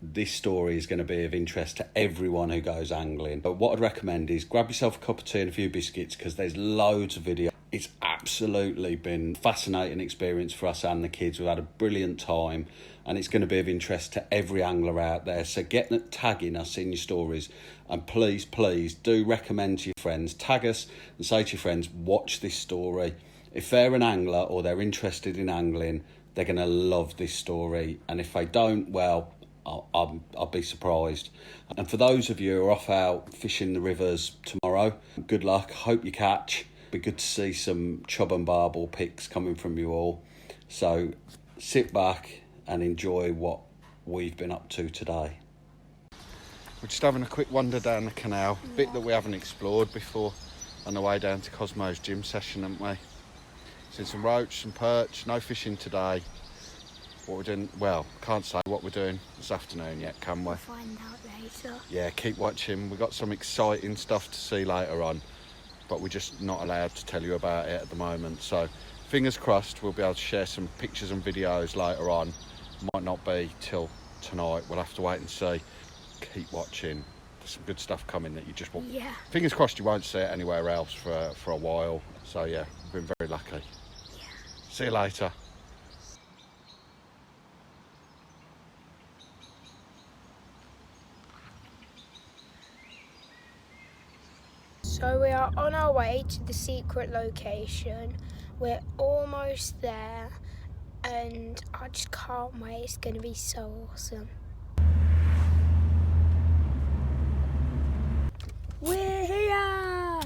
this story is going to be of interest to everyone who goes angling. But what I'd recommend is grab yourself a cup of tea and a few biscuits, because there's loads of video. It's absolutely been a fascinating experience for us and the kids. We've had a brilliant time, and it's going to be of interest to every angler out there. So get tagging us in your stories, and please do recommend to your friends. Tag us and say to your friends, watch this story. If they're an angler or they're interested in angling, they're going to love this story. And if they don't, well, I'll be surprised. And for those of you who are off out fishing the rivers tomorrow, good luck. Hope you catch. Be good to see some chub and barbel pics coming from you all. So sit back and enjoy what we've been up to today. We're just having a quick wander down the canal, bit that we haven't explored before, on the way down to Cosmo's gym session, haven't we? Seen some roach, some perch, no fishing today. What we're doing, well, can't say what we're doing this afternoon yet, can we? We'll find out later. Yeah, keep watching. We've got some exciting stuff to see later on, but we're just not allowed to tell you about it at the moment. So fingers crossed we'll be able to share some pictures and videos later on. Might not be till tonight, we'll have to wait and see. Keep watching. There's some good stuff coming that you just won't. Yeah. Fingers crossed you won't see it anywhere else for a while. So yeah, we've been very lucky. Yeah. See you later. So we are on our way to the secret location. We're almost there, and I just can't wait. It's going to be so awesome. We're here!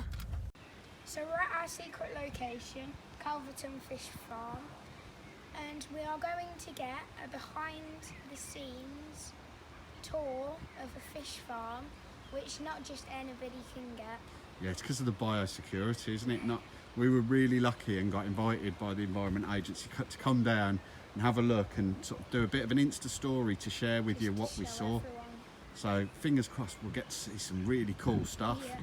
So we're at our secret location, Calverton Fish Farm, and we are going to get a behind the scenes tour of a fish farm, which not just anybody can get. Yeah, it's because of the biosecurity, isn't it? We were really lucky and got invited by the Environment Agency to come down and have a look and sort of do a bit of an Insta story to share with you what we saw. Everyone. So fingers crossed we'll get to see some really cool stuff. Yeah.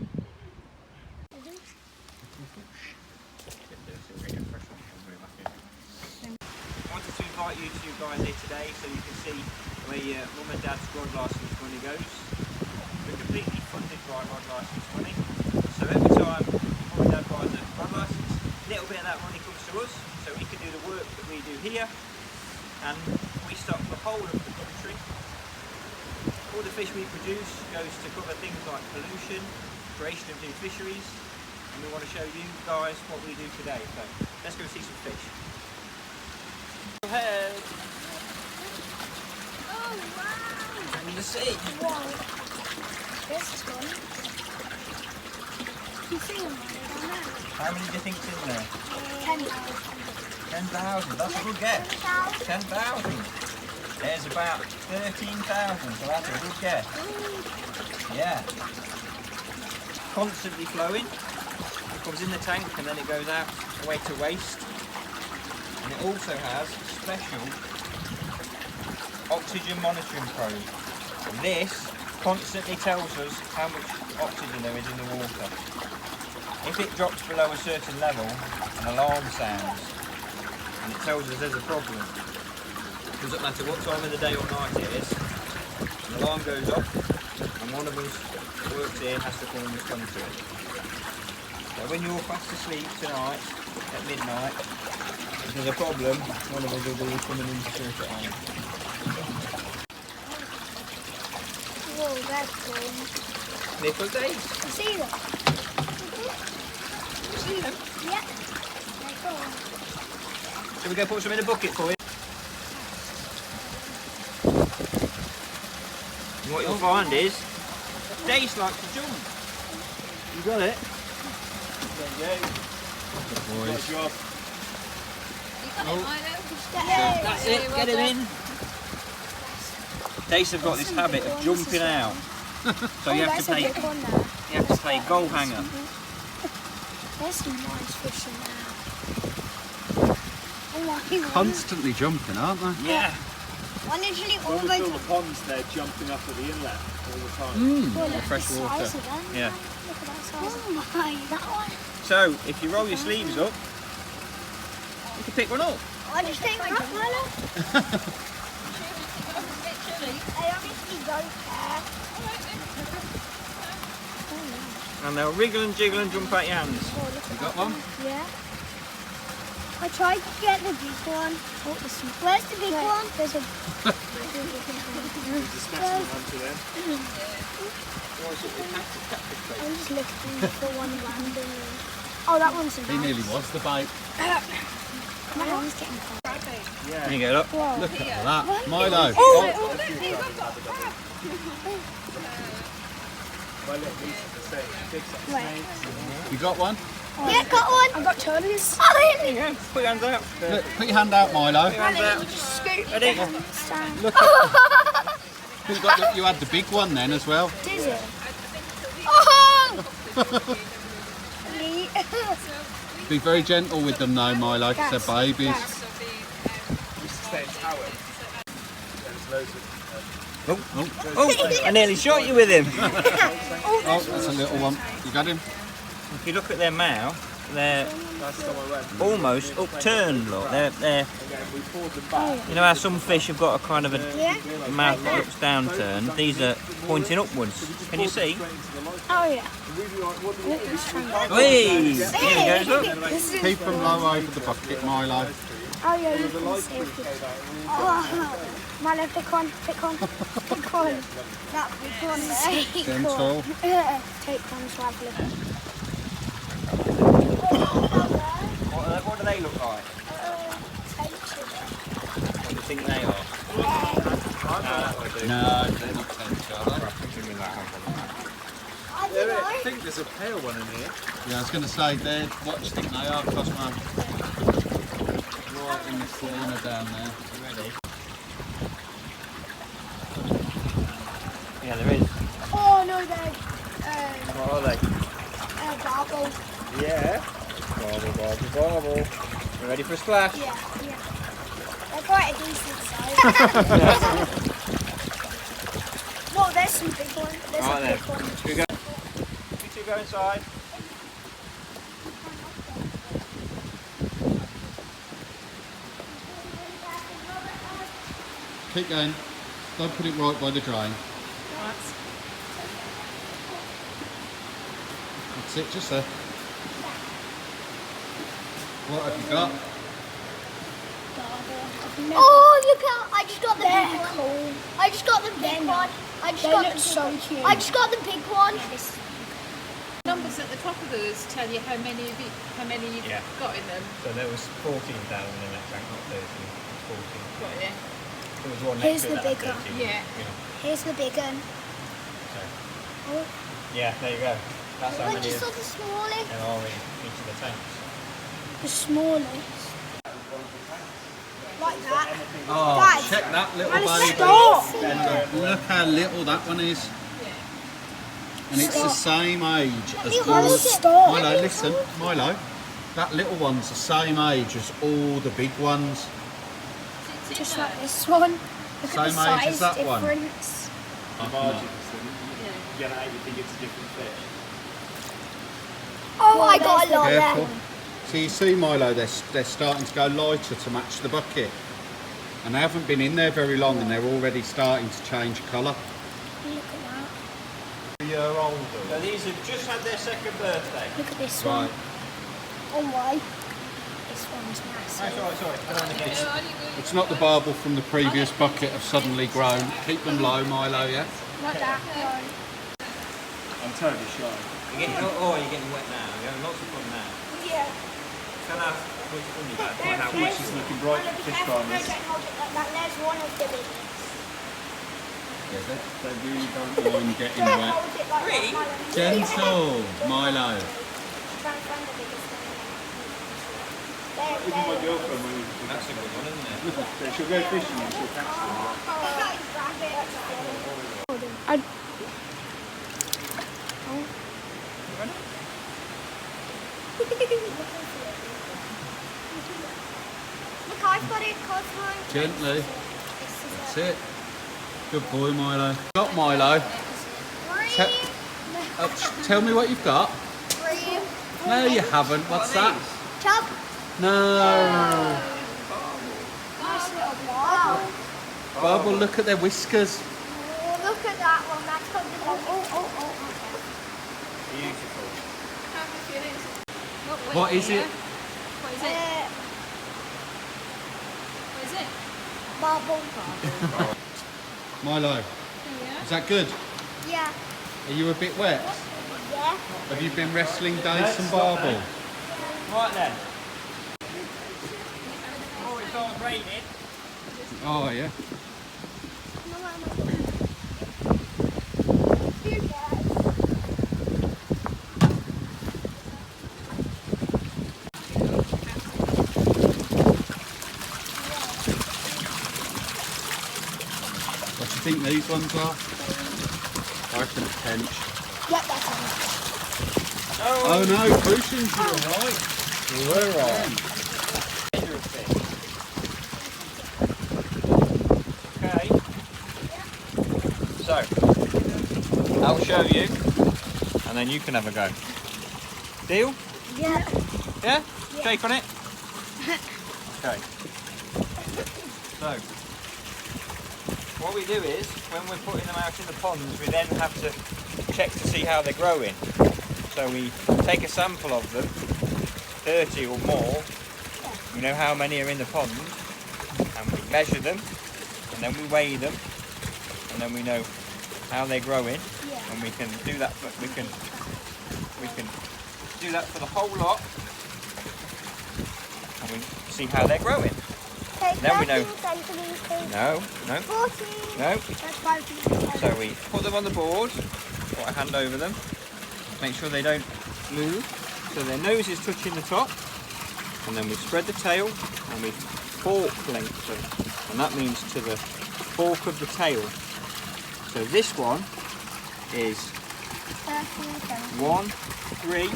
I wanted to invite you two guys here today so you can see where your mum and dad's rod licence money goes. We're completely funded by rod licence money. So every time mum and dad buys a rod licence, a little bit of that money comes to us so we can do the work that we do here, and we stock the whole of the country. All the fish we produce goes to cover things like pollution, creation of new fisheries, and we want to show you guys what we do today. So let's go see some fish. Go ahead. Oh wow! In the sea. Wow. This is one. You see them down there? How many do you think's in there? 10,000. 10,000. That's a good guess. 10,000. There's about 13,000, so that's a good guess. Yeah. Constantly flowing. It comes in the tank and then it goes out away to waste. And it also has a special oxygen monitoring probe. And this constantly tells us how much oxygen there is in the water. If it drops below a certain level, an alarm sounds and it tells us there's a problem. It doesn't matter what time of the day or night it is, an alarm goes off and one of us that works here has to come and respond to it. So when you're fast asleep tonight at midnight, if there's a problem, one of us will be coming in to sort it out. Whoa, that's cool. Nipple days. You see them? You see them? Yeah. They're cool. Shall we go put some in a bucket for you? And what you'll find is, Dace likes to jump. You got it? There you go. Good job. That's it, get him in. Dace have got this habit of jumping out. So you have to play goal hanger. There's some nice fish in there. Oh my God. Constantly jumping, aren't they? Yeah. One literally When we fill the ponds, they're jumping up at the inlet all the time. Oh, look at fresh the water. size of them. Yeah. Look at that size. Oh my, that one. So if you roll your sleeves up, you can pick one up. I just take one up, Milo. It's a bit chilly. Hey, don't care. And they'll wriggle and jiggle and jump out your hands. Oh, look You at got that one? Yeah. I tried to get the big one. Oh, this one. Where's the big one? There's a... There's a specimen hunter then. I'm just looking for one randomly. Oh, that one's a He nearly was the bait. My hand's getting cold. There you go, look. Whoa. Look at that. Milo. My little niece is the same. She picks up snakes. You got one? Yeah, got one. I've got tons. There you go. Put your hands out. Look, put your hand out, Milo. Hands out. Scoop. Ready? Stand. Look at you had the big one then as well. Did it? Oh! Be very gentle with them though, Milo, because they're babies. We used to stay in towers. There's loads of... Oh, I nearly shot you with him. Oh, that's a little one. You got him? If you look at their mouth, they're Last time I went, almost upturned, look. They're again, we poured them back. you know how some fish have got a kind of a mouth that looks downturned? These are pointing upwards. Can you see? Oh, yeah. Whee! There he goes, look. This is Keep them low over the bucket, Milo. Oh, yeah, you can see it. Oh, Milo, pick one. Pick one. Pick one. That big one there. Take Gentle. one. Take one to have a look at. What do they look like? What do you think they are? No, they're not tench, are they? I don't know. I think there's a pale one in here. Yeah, I was going to say, they're, what do you think they are, Cosmo? Right in the corner down there. Ready? Yeah, there is. Oh, no, they're What are they? barbel. Yeah. Bobble, bobble, bobble. You ready for a splash? Yeah, yeah. They're quite a decent size. Whoa, there's some big ones. There's Right a then. big one. You go. You two go inside. Keep going. Don't put it right by the drain. That's it, just there. What have you got? Oh, look out! I just got the They're big one. cool. I just got the big They're one. I just They got look the big so one. cute. I just got the big one. Numbers at the top of those tell you how many you've Yeah. got in them. So there was 14,000 in that tank, not 13. 14. Got it. There was one Here's next to the it that big had one. 13. Yeah. Here's the big one. So, Oh, yeah, there you go. That's how I many just saw the smallest. there are in each of the tanks. the smallest. Like that. Oh, Guys, check that little Alice, baby. stop. Look how little that one is. And it's the same age as Little all. Stop. Milo, listen, Milo. That little one's the same age as all the big ones. Just like this one. Look Same at the age size as that one. difference. The margins, then you get out, you think it's a different fish. Oh, I got a lot Careful. there. So you see, Milo, they're starting to go lighter to match the bucket. And they haven't been in there very long and they're already starting to change colour. Look at that. A year older. So these have just had their second birthday. Look at this Right. one. Oh my. This one's massive. Sorry. I don't want to get it. It's not the barbel from the previous bucket have suddenly grown. Keep them low, Milo, yeah? Not that one. I'm terribly shy. You're getting wet now. You're having lots of fun now. Yeah. Tell how much fun you've had. There, How there's- much It's looking bright for fish No, farmers. don't hold it like that. There's one of the biggest. They really don't mind getting Don't wet. hold it like that, Milo. Gentle, Milo. Try and find the biggest one. Even my girlfriend, when That's a good one, isn't it? she'll go fishing and she'll catch them. Look, I've got it, Cosmo. Gently. That's it. Good boy, Milo. Got Milo. Tell me what you've got. Three. No, you haven't. What's that? Chub. No. Wow. Bubble, look at their whiskers. Oh, look that one. That's got the oh. Beautiful. How do you feel it? What is it? What is it? What is it? Marble. Milo, Yeah. is that good? Yeah. Are you a bit wet? Yeah. Have you been wrestling Dace Let's and stop Barbel? then. Right then. Oh, it's all raining. Oh yeah. What do you think these ones are? I reckon a tench. Yep, that's one. Oh no, crucians, you were right. You were right. Okay. So, I'll show you, and then you can have a go. Deal? Yeah. Yeah? Shake on it. Okay. So, what we do is, when we're putting them out in the ponds, we then have to check to see how they're growing. So we take a sample of them, 30 or more. We know how many are in the pond, and we measure them, and then we weigh them, and then we know how they're growing, and we can do that. We can do that for the whole lot, and we see how they're growing. Take Then we know. 13 centimetres. No, 40. no. That's 5 feet. So we put them on the board, put a hand over them, make sure they don't move, so their nose is touching the top, and then we spread the tail and we fork length them, and that means to the fork of the tail. So this one is 13 centimetres. 1, 3,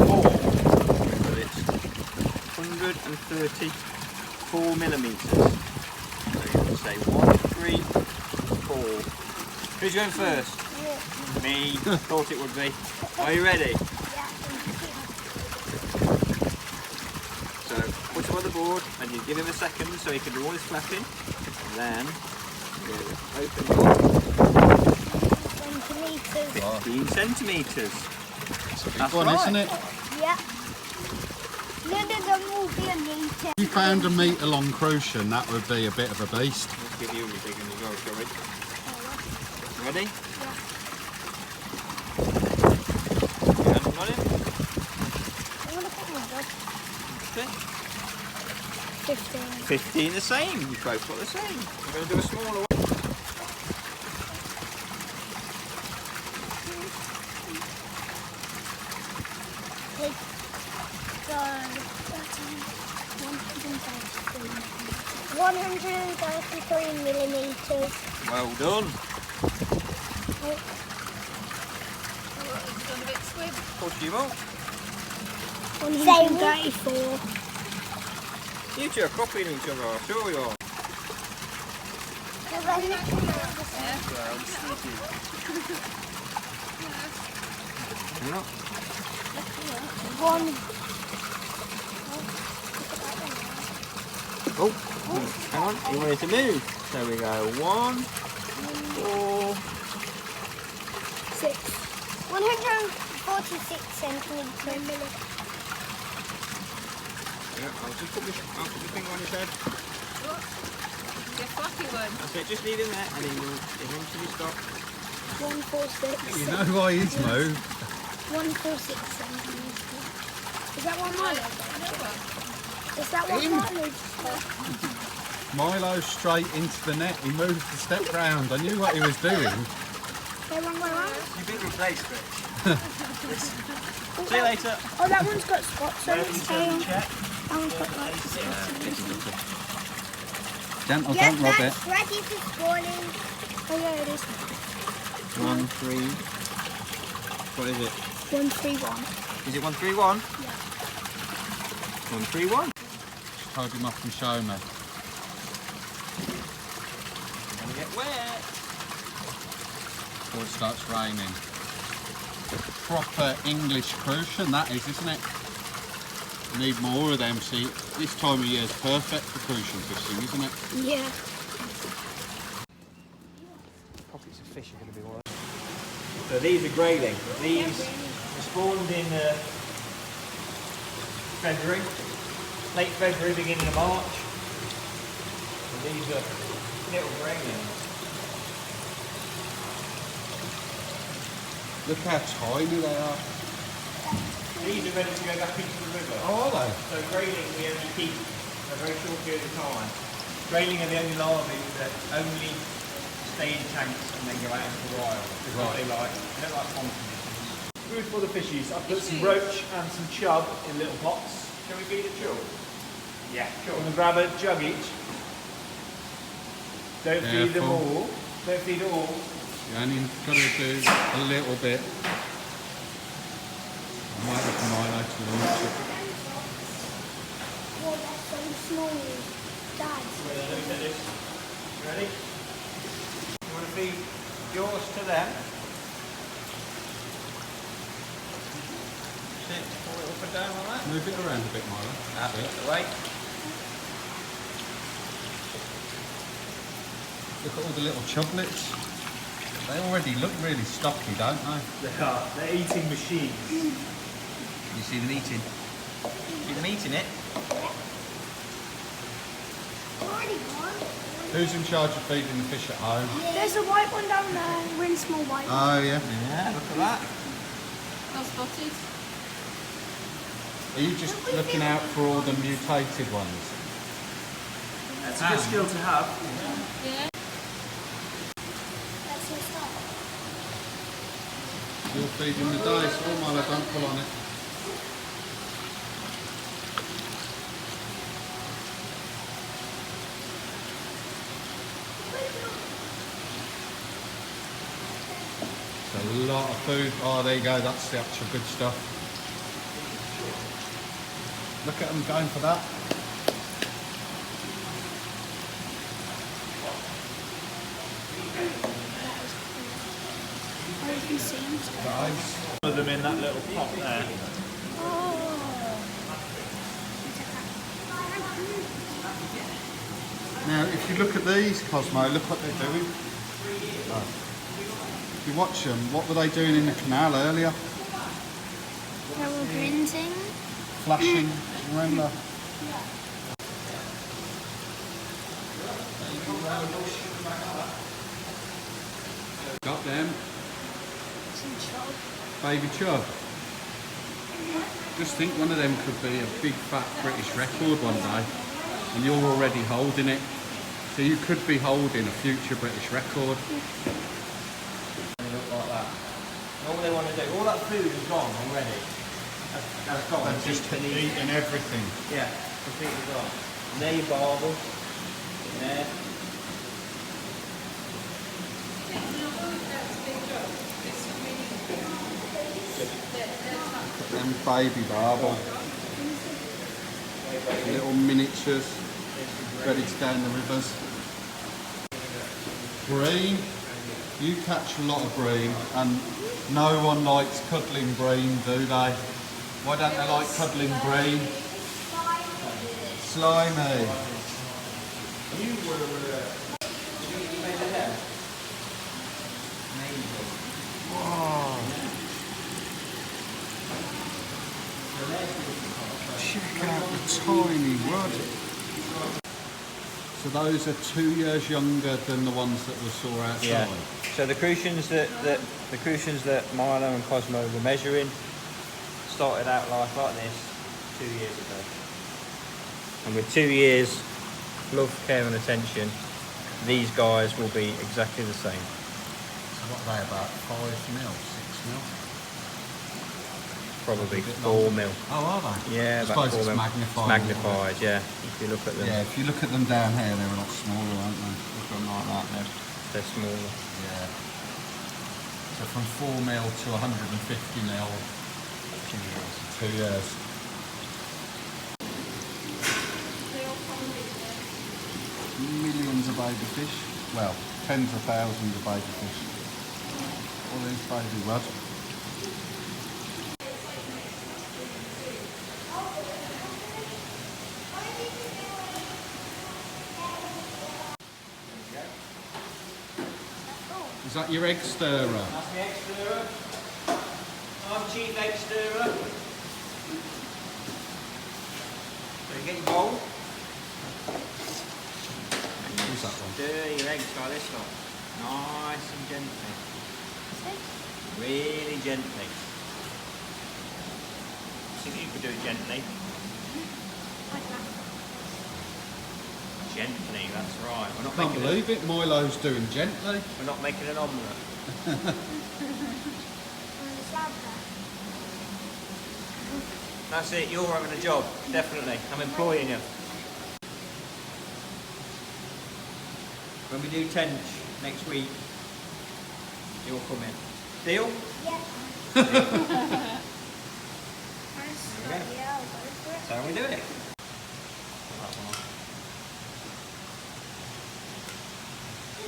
4. So it's 134 millimetres. So you can say 1, 3, 4. Who's going first? Me. Thought it would be. Are you ready? So put him on the board and you give him a second so he can do all his flapping. And then you open it up. 15 centimetres. It's a big That's one, right. isn't it? Yeah. None of them will be a metre. If you found a metre long crucian, that would be a bit of a beast. Let's give you a big one as well, shall we? Ready? Yeah. Hand on him. I'm going to put my book. Okay. 15. 15 the same. You both got the same. We're going to do a smaller one. Take the 133 millimetres. Well done. It's done a bit squib. Push you up. 134. You two are copying each other, I'm sure you are. You're not. One. Oh, hang on. You want it to move. So we go 1, 4. 6. 146 centimetres. Yeah, I'll just put my finger on his head. Your fluffy one. That's it, just leave him there and he will eventually stop. 146. You know why he's moved? 146 centimetres. Is that one Milo? Is that what Him. Milo just got? Milo straight into the net. He moved the step round. I knew what he was doing. They wrong way around? You've been replaced, Rich. See you later. Oh, that one's got spots on its tail. Check. That one's got like spots. Gentle, Yes, don't rub it. that's ready for spawning. Oh yeah, it is. 1, 3. What is it? 131. Is it 131? Yeah. 131. Just hold him up and show me. Gonna get wet. Before it starts raining. Proper English crucian, that is, isn't it? Need more of them. See, this time of year is perfect for crucian fishing, isn't it? Yeah. fish are going to be alright. So these are grayling. These were spawned in February, late February, beginning of March. And these are little graylings. Look how tiny they are. These are ready to go back into the river. Oh, are they? So grayling we only keep a very short period of time. Grayling are the only larvae that only stay in tanks and then go out into the wild. Because they don't like pond conditions. Food for the fishies. I've put some roach and some chub in little pots. Shall we feed the chub? Yeah, sure. I'm going to grab a jug each. Don't feed them all. Don't feed it all. You only got to do a little bit. I might have some highlights to launch it. Oh, that's so small. Dad. You ready? You want to feed yours to them? Sit, pull it up and down like that. Move it around a bit, Milo. That's the way. Look at all the little chublets. They already look really stocky, don't they? They are. They're eating machines. You see them eating? See them eating it? Already gone. Who's in charge of feeding the fish at home? There's a white one down there. Really small white one. Oh, yeah. Yeah, look at that. Not spotted. Are you just looking out for all the mutated ones? That's a good skill to have. Yeah. That's your start. You're feeding the dice. Oh, Milo, don't pull on it. It's a lot of food. Oh, there you go. That's the actual good stuff. Look at them going for that. Oh, you can see them. Nice. Put them in that little pot there. Now, if you look at these, Cosmo, look what they're doing. Oh. If you watch them, what were they doing in the canal earlier? They were glinting. Flashing, remember? Got them. Some chub. Baby chub. Just think one of them could be a big fat British record one day, and you're already holding it. So you could be holding a future British record. They look like that. And all they want to do, all that food is gone already. That's gone. They've just eaten everything. Yeah, completely gone. And there you barbel. In there. Them baby barbel. Little miniatures ready to go in the rivers. Bream. You catch a lot of bream, and no one likes cuddling bream, do they? Why don't they like cuddling bream? Slimy. You made it there. Amazing. Check out the tiny rod. So those are 2 years younger than the ones that we saw outside. Yeah. So the crucians that Milo and Cosmo were measuring started out life like this 2 years ago. And with 2 years love, care and attention, these guys will be exactly the same. So what are they, about 5 mil, 6 mil? Probably 4 mil. Oh, are they? Yeah, I about suppose 4 it's mil. magnified. It's magnified, yeah. If you look at them, Yeah, if you look at them down here, they're a lot smaller, aren't they? Look at them like that. they're smaller. Yeah. So from 4 mil to 150 mil, 2 years. Millions of baby fish. Well, tens of thousands of baby fish. All these baby rudd. Is that your egg stirrer? That's my egg stirrer. Nice cheap egg stirrer. So you get your bowl. Who's that one? Stir your eggs like this lot. Nice and gently. Really gently. See if you could do it gently. Gently, that's right. We're not Can't making believe it, Milo's doing gently. We're not making an omelette. That's it, you're having a job, definitely. I'm employing you. When we do Tench next week, you'll come in. Deal? Yeah. So how we do it.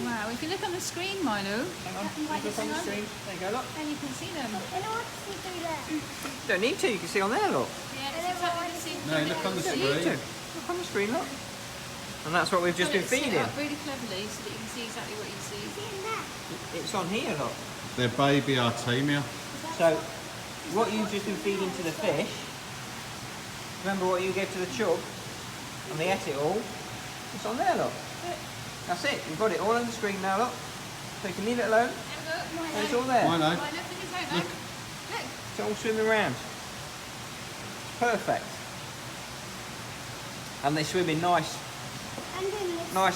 Wow, if you look on the screen, Milo, Hang on, look on the screen. There you go, look. and you can see them. I don't want to see through there. You don't need to, you can see on there, look. Yeah, it's exactly the same. No, look on the You don't need to. screen. Look on the screen, look. And that's what we've just been Set it feeding. up really cleverly so that you can see exactly what you see. It's on here, look. They're baby Artemia. So, what you've just been feeding to the fish, remember what you gave to the chub, and they ate it all, it's on there, look. That's it, you've got it all on the screen now, look. So you can leave it alone, and it's all there. Milo, Milo, look at his out, look. Look. It's all swimming around. Perfect. And they swim in nice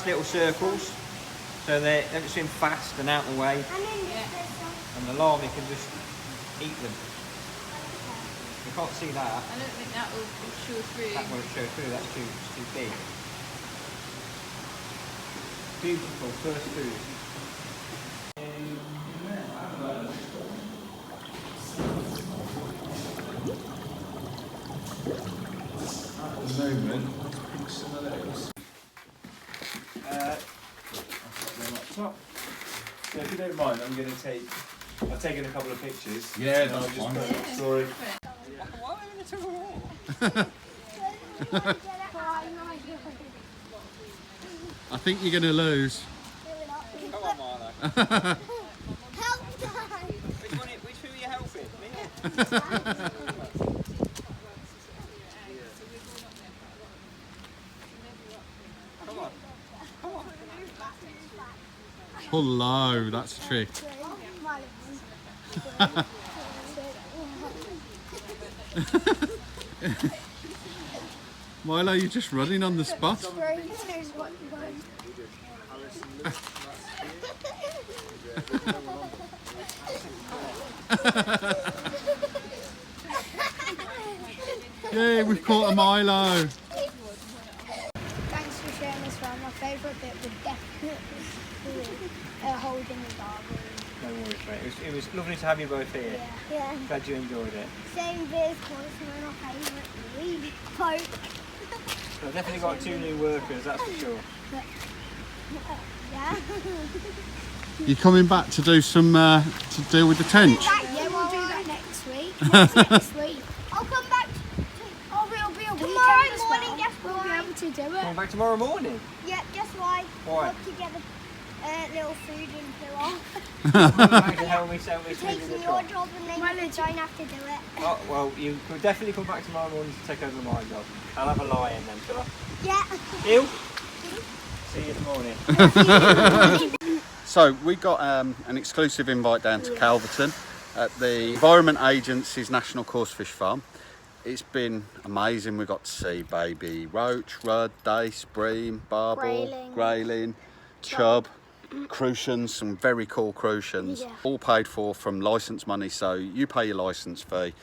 little circles, so they don't swim fast and out the way, and the larvae can just eat them. You can't see that. I don't think that will show through. That won't show through, that's too big. Beautiful, first food. at the moment, pinch some of those. I'll put them up top. So if you don't mind, I'm going to take. I've taken a couple of pictures. Yeah, and I'll that's just fine. put up the story. Why are we in the tug of war? I think you're going to lose. Come on, Marlo. Help! Which one are you helping? Me? Come on. Pull low, that's a trick. Milo, you're just running on the spot. Yeah, we've caught a Milo. Thanks for sharing this one. My favourite bit would definitely be holding the gargle. No worries, mate. It was lovely to have you both here. Yeah. Glad you enjoyed it. Same bit as Coarse, my favourite. Really poke. So I've definitely got 2 new workers, that's for sure. Yeah. You coming back to do some to deal with the tench? Yeah, we'll do that next week. What's next week? I'll come back. Oh, it'll be a tomorrow morning. Guess why? We'll be able to do it. Coming back tomorrow morning? Yeah, guess why? Why? To get a little food and fill off. Thanks for helping me sell me food in Taking the your truck. job and then you don't have to do it. Oh, well, you could definitely come back tomorrow morning to take over my job. I'll have a lie-in then, shall I? Yeah. Deal? See you in the morning. So we got an exclusive invite down to Calverton at the Environment Agency's National Coarse Fish Farm. It's been amazing. We got to see baby roach, rudd, dace, bream, barbel, grayling, chub, crucians, some very cool crucians, all paid for from licence money. So you pay your licence fee.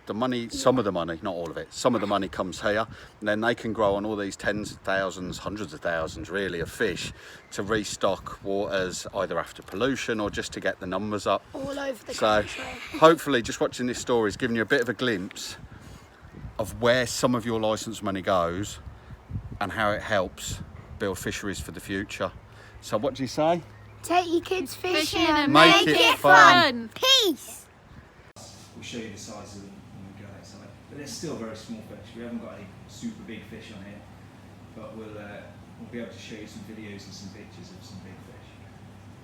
The money, some of the money, not all of it, some of the money comes here, and then they can grow on all these tens of thousands, hundreds of thousands really of fish to restock waters either after pollution or just to get the numbers up. All over the So country. hopefully just watching this story is giving you a bit of a glimpse of where some of your licence money goes and how it helps build fisheries for the future. So what do you say? Take your kids fishing and Make it fun. Peace. We'll show you the size of them when we go outside. But they're still very small fish. We haven't got any super big fish on here, but we'll be able to show you some videos and some pictures of some big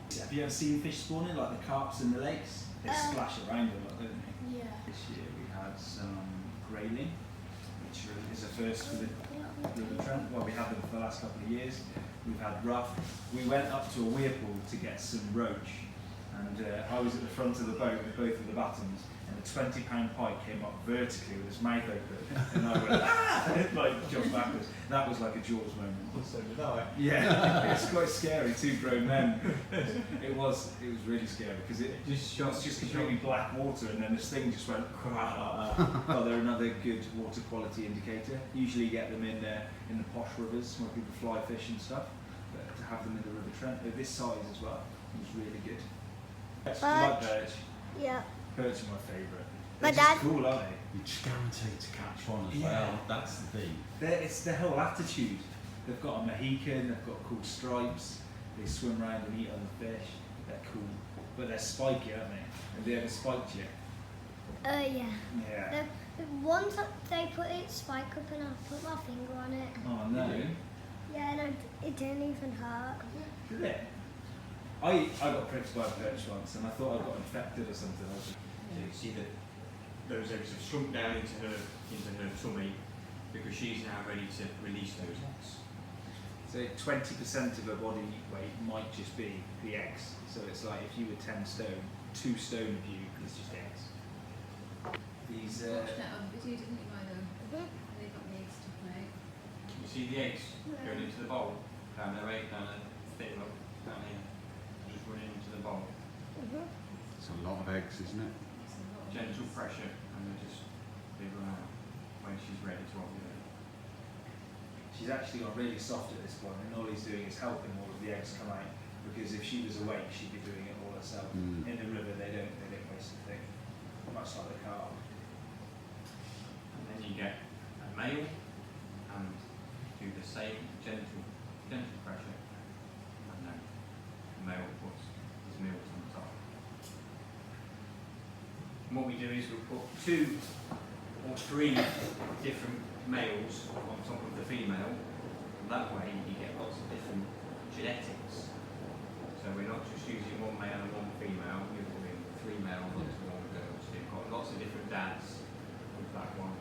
fish. Have Have you ever seen fish spawning, like the carps in the lakes? They splash around a lot, don't they? Yeah. This year we had some grayling, which is a first for the River Trent. Well, we had them for the last couple of years. We've had rough. We went up to a weir pool to get some roach, and I was at the front of the boat with both of the battens, and a 20-pound pike came up vertically with its mouth open, and I went, ah! And it like jumped backwards. That was like a Jaws moment. So did I. Yeah, it's quite scary. 2 grown men. It was really scary because it Just was just completely black water, and then this thing just went. Well, they're another good water quality indicator. Usually you get them in the posh rivers where people fly fish and stuff, but to have them in the River Trent, they're this size as well, was really good. Do you like perch? Yeah. Perch are my favourite. My They're just dad- cool, aren't they? You're just guaranteed to catch one as Yeah. well. That's the thing. It's their whole attitude. They've got a Mohican, they've got cool stripes, they swim around and eat other fish. They're cool. But they're spiky, aren't they? Have they ever spiked you? Yeah. Yeah. The ones that they put it spike up and I put my finger on it. Oh no. Yeah, and it didn't even hurt. Did it? I got pricked by a perch once and I thought I got infected or something. So you can see that those eggs have shrunk down into her tummy because she's now ready to release those eggs. So 20% of her body weight might just be the eggs. So it's like if you were 10 stone, 2 stone of you is just eggs. These Watched that on video, didn't you, Milo? Mhm. They got the eggs taken out. You see the eggs going into the bowl, down their egg, down their thin look, down here, just running into the bowl. It's a lot of eggs, isn't it? It's a lot of Gentle eggs. pressure, and they run out when she's ready to ovulate. She's actually got really soft at this point, and all he's doing is helping all of the eggs come out. Because if she was awake, she'd be doing it all herself. Mm. In the river, they don't waste a thing. Much like the carp. And then you get a male, and do the same gentle pressure, and then the male puts his milk on top. And what we do is we put 2 or 3 different males on top of the female. That way you get lots of different genetics. So we're not just using 1 male and 1 female, we're putting 3 males and 1 girl. So you've got lots of different dads with that one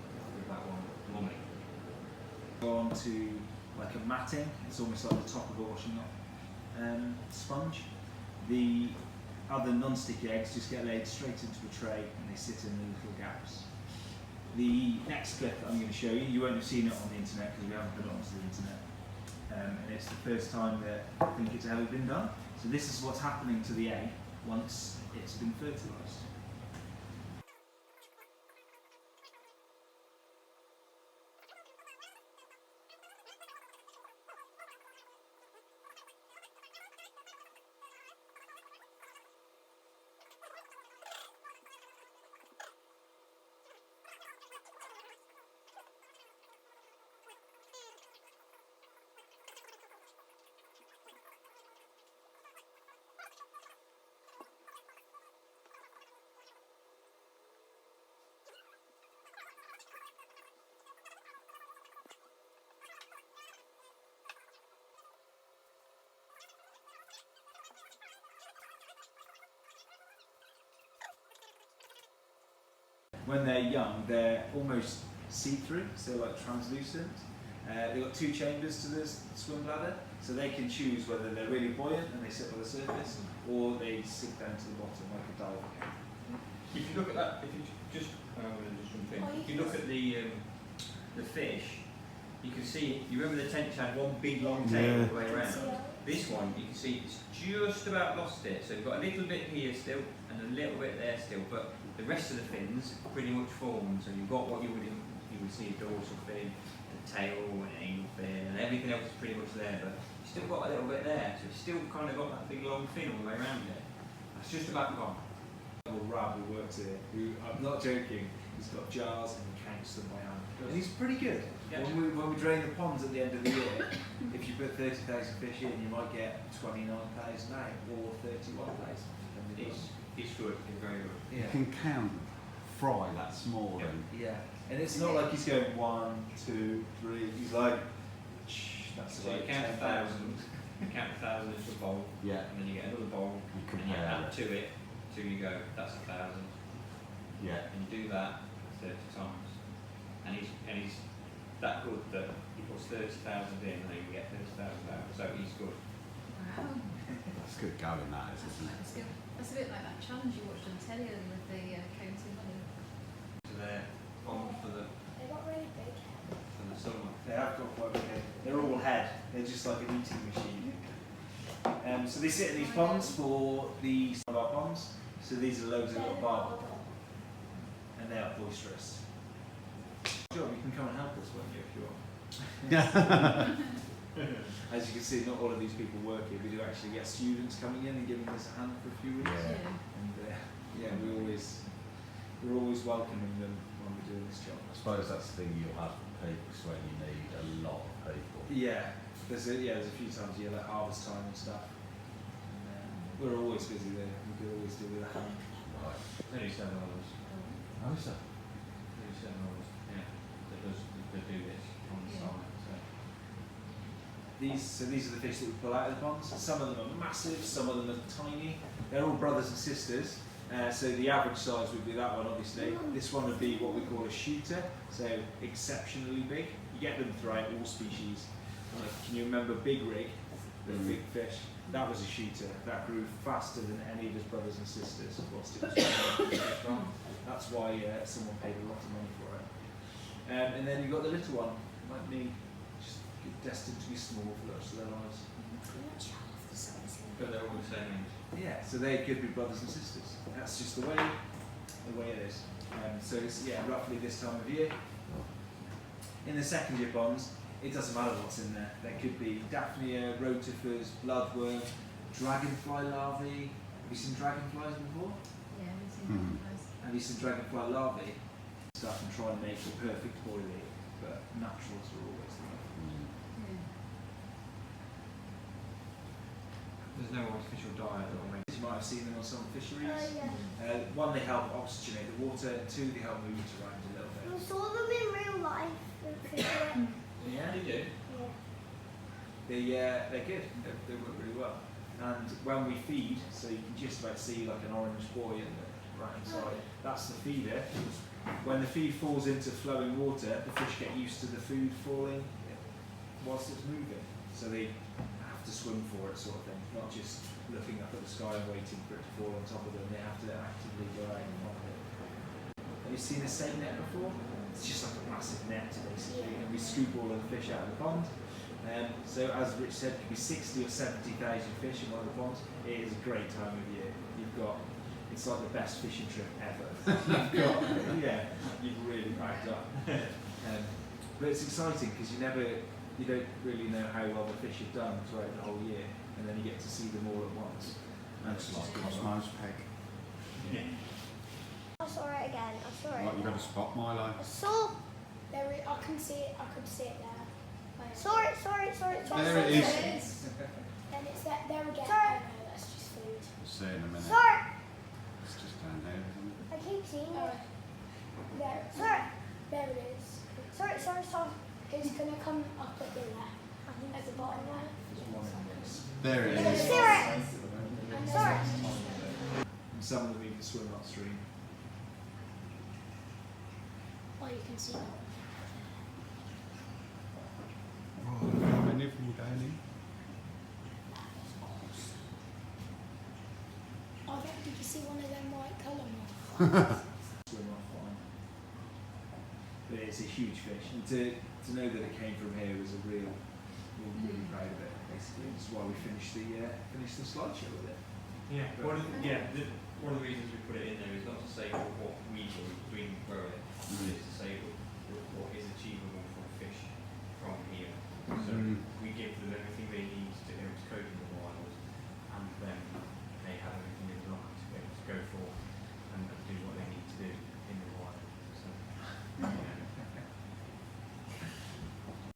mummy. Go on to like a matting. It's almost like the top of a washing up sponge. The other non-sticky eggs just get laid straight into a tray and they sit in the little gaps. The next clip that I'm going to show you, you won't have seen it on the internet because we haven't put it onto the internet. And it's the first time that I think it's ever been done. So this is what's happening to the egg once it's been fertilised. When they're young, they're almost see-through, so like translucent. They've got 2 chambers to the swim bladder, so they can choose whether they're really buoyant and they sit on the surface, or they sink down to the bottom like a diver can. If you look at that, if you just jump in. If you look at the fish, you can see. You remember the tench had 1 big long tail all the way around. This one, you can see it's just about lost it. So you've got a little bit here still, and a little bit there still, but the rest of the fins pretty much formed. So you've got what you would see a dorsal fin, a tail, an anal fin, and everything else is pretty much there. But you've still got a little bit there, so it's still kind of got that big long fin all the way around it. That's just about gone. Little Rab who works here, who I'm not joking, he's got jars and he counts them by hand. And he's pretty good. Yeah. When we drain the ponds at the end of the year, if you put 30,000 fish in, you might get 29,000 out or 31,000. He's good, he's very good. You Yeah. can count fry that small Yep. and Yeah. And it's not like he's going 1, 2, 3. He's like, that's So you like count 10,000. 1,000, you count 1,000 into a bowl, yeah, and then you get another bowl, you to it till you go, that's 1,000. Yeah. And you do that 30 times. And he's that good that he puts 30,000 in and you get 30,000 out. So he's good. Wow. That's good going, that is, isn't it? That's good. That's a bit like that challenge you watched on telly with the counting money. So they're on for the They got really big. summer. They have got quite big head. They're all head. They're just like an eating machine. So they sit in these ponds for the of our ponds. So these are loads of little barb, and they are boisterous. Sure, you can come and help us, won't you, if you want? As you can see, not all of these people work here. We do actually get students coming in and giving us a hand for a few weeks. Yeah. And we're always welcoming them when we're doing this job. I suppose that's the thing you'll have with peaks when you need a lot of people. Yeah, there's a few times a year like harvest time and stuff. And, we're always busy there. We could always do with a hand. Right. Only 7 hours. Oh, is that? Only 7 hours. Yeah. They do this on the side. So. These are the fish that we pull out of the ponds. Some of them are massive, some of them are tiny. They're all brothers and sisters. So the average size would be that one, obviously. This one would be what we call a shooter, so exceptionally big. You get them throughout all species. Can you remember Big Rig, the big fish? That was a shooter. That grew faster than any of his brothers and sisters whilst it was from. That's why someone paid a lot of money for it. And then you've got the little one, like me, just destined to be small for the rest of their lives. But they're all the same age. Yeah, so they could be brothers and sisters. That's just the way it is. So it's roughly this time of year. In the second year ponds, it doesn't matter what's in there. There could be Daphnia, rotifers, bloodworm, dragonfly larvae. Have you seen dragonflies before? Yeah, we've seen those. Have you seen dragonfly larvae? Stuff and try and make the perfect boilie, but naturals are always the best. Yeah. There's no artificial diet that will make You might have seen them on some fisheries. yeah. One, they help oxygenate the water. Two, they help move it around a little I bit. saw them in real life. Yeah, they do. they're good. They work really well. And when we feed, so you can just about see like an orange buoy in the right hand side. That's the feeder. When the feed falls into flowing water, the fish get used to the food falling whilst it's moving. So they have to swim for it, sort of thing. Not just looking up at the sky and waiting for it to fall on top of them. They have to actively go out and find it. Have you seen a seine net before? It's just like a massive net, basically, and we scoop all of the fish out of the pond. So as Rich said, it could be 60 or 70,000 fish in one of the ponds. It is a great time of year. It's like the best fishing trip ever. You've really packed up. But it's exciting because you don't really know how well the fish have done throughout the whole year, and then you get to see them all at once. And That's it's like just good. Cosmo's peg. I saw it again. I saw it. Like you've got a spot, Milo. I saw. I could see it there. Saw it. There it is. And it's there again. Sorry. Oh no, that's just food. We'll see in a minute. Saw it. It's just down there, isn't it? I keep seeing Oh, it. there it is. Sorry. It's gonna come up at the left, at the bottom there. There's one in this. There it is. Saw it. And some of them even swim upstream. Oh, you can see that. Oh, how many of them going in? Oh, did you see one of them white colour ones? Swim off fine. But it's a huge fish, and to know that it came from here was we're really proud of it. Basically, it's why we finished the slideshow with it. Yeah. One of the reasons we put it in there is not to say what we do,